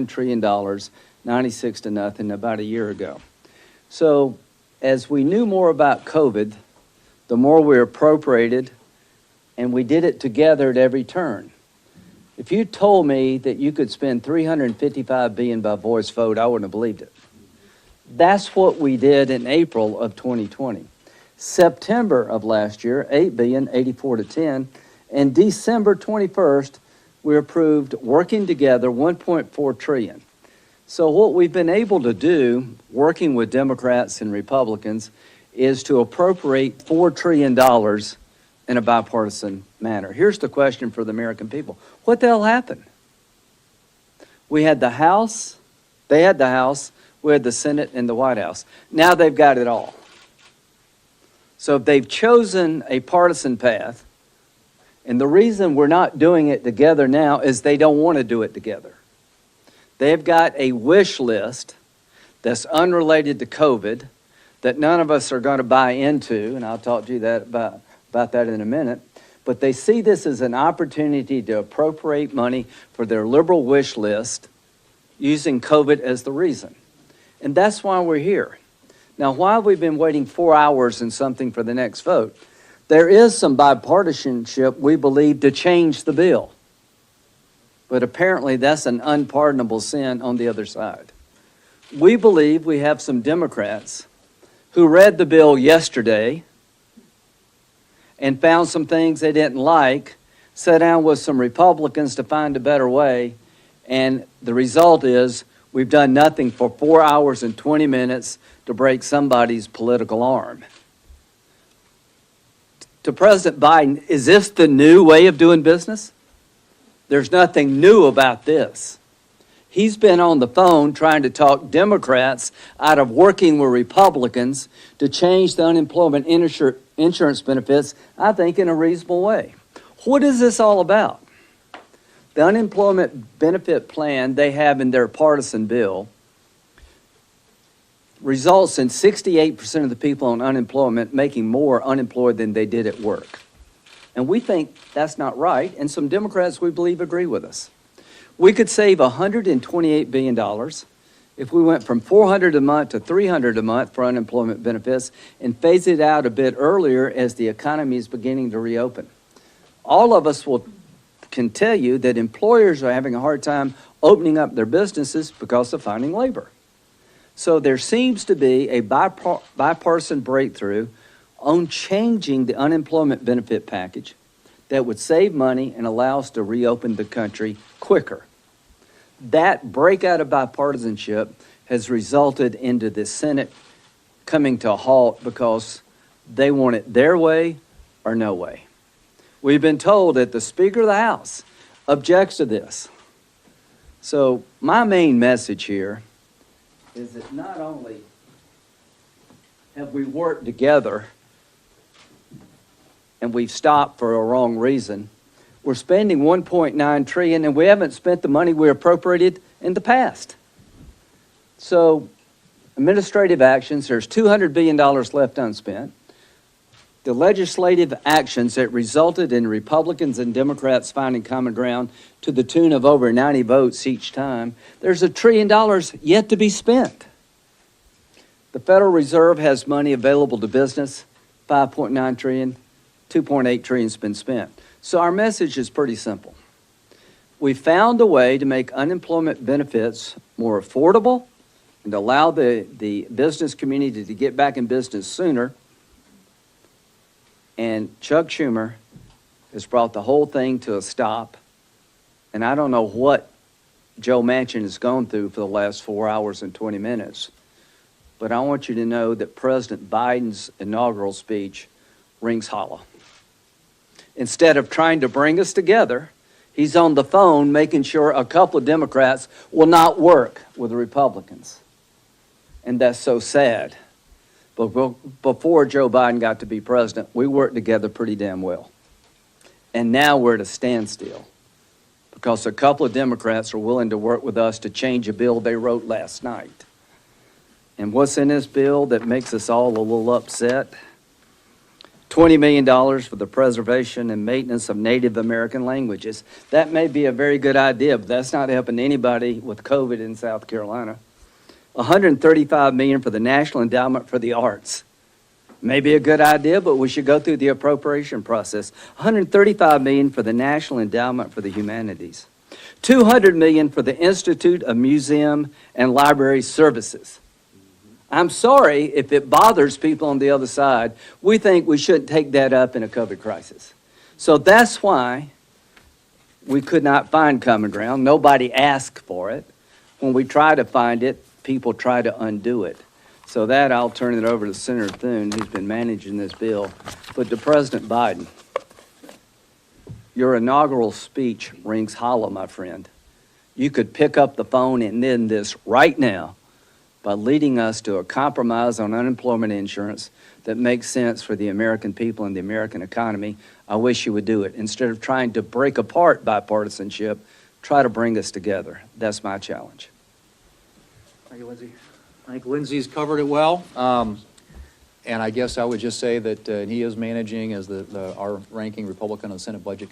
trillion, 96 to nothing about a year ago. So as we knew more about COVID, the more we appropriated, and we did it together at every turn. If you told me that you could spend $355 billion by voice vote, I wouldn't have believed it. That's what we did in April of 2020. September of last year, $8 billion, 84 to 10, and December 21st, we approved working together $1.4 trillion. So what we've been able to do, working with Democrats and Republicans, is to appropriate $4 trillion in a bipartisan manner. Here's the question for the American people. What the hell happened? We had the House, they had the House, we had the Senate and the White House. Now they've got it all. So if they've chosen a partisan path, and the reason we're not doing it together now is they don't want to do it together. They've got a wish list that's unrelated to COVID that none of us are going to buy into, and I'll talk to you about that in a minute. But they see this as an opportunity to appropriate money for their liberal wish list using COVID as the reason. And that's why we're here. Now, why have we been waiting 4 hours and something for the next vote? There is some bipartisanship, we believe, to change the bill. But apparently that's an unpardonable sin on the other side. We believe we have some Democrats who read the bill yesterday and found some things they didn't like, sat down with some Republicans to find a better way, and the result is we've done nothing for 4 hours and 20 minutes to break somebody's political arm. To President Biden, is this the new way of doing business? There's nothing new about this. He's been on the phone trying to talk Democrats out of working with Republicans to change the unemployment insurance benefits, I think, in a reasonable way. What is this all about? The unemployment benefit plan they have in their partisan bill results in 68% of the people on unemployment making more unemployed than they did at work. And we think that's not right, and some Democrats, we believe, agree with us. We could save $128 billion if we went from $400 a month to $300 a month for unemployment benefits and phase it out a bit earlier as the economy is beginning to reopen. All of us can tell you that employers are having a hard time opening up their businesses because of finding labor. So there seems to be a bipartisan breakthrough on changing the unemployment benefit package that would save money and allow us to reopen the country quicker. That breakout of bipartisanship has resulted into the Senate coming to a halt because they want it their way or no way. We've been told that the Speaker of the House objects to this. So my main message here is that not only have we worked together and we've stopped for a wrong reason, we're spending $1.9 trillion and we haven't spent the money we appropriated in the past. So administrative actions, there's $200 billion left unspent. The legislative actions that resulted in Republicans and Democrats finding common ground to the tune of over 90 votes each time, there's $1 trillion yet to be spent. The Federal Reserve has money available to business, $5.9 trillion, $2.8 trillion has been spent. So our message is pretty simple. We found a way to make unemployment benefits more affordable and allow the business community to get back in business sooner. And Chuck Schumer has brought the whole thing to a stop. And I don't know what Joe Manchin has gone through for the last 4 hours and 20 minutes. But I want you to know that President Biden's inaugural speech rings hollow. Instead of trying to bring us together, he's on the phone making sure a couple of Democrats will not work with the Republicans. And that's so sad. But before Joe Biden got to be president, we worked together pretty damn well. And now we're at a standstill because a couple of Democrats are willing to work with us to change a bill they wrote last night. And what's in this bill that makes us all a little upset? $20 million for the preservation and maintenance of Native American languages. That may be a very good idea, but that's not helping anybody with COVID in South Carolina. $135 million for the National Endowment for the Arts. Maybe a good idea, but we should go through the appropriation process. $135 million for the National Endowment for the Humanities. $200 million for the Institute of Museum and Library Services. I'm sorry if it bothers people on the other side. We think we shouldn't take that up in a COVID crisis. So that's why we could not find common ground. Nobody asked for it. When we try to find it, people try to undo it. So that, I'll turn it over to Senator Thune, who's been managing this bill. But to President Biden, your inaugural speech rings hollow, my friend. You could pick up the phone and end this right now by leading us to a compromise on unemployment insurance that makes sense for the American people and the American economy. I wish you would do it. Instead of trying to break apart bipartisanship, try to bring us together. That's my challenge. Thank you, Lindsey. I think Lindsey's covered it well. And I guess I would just say that he is managing as our ranking Republican on the Senate Budget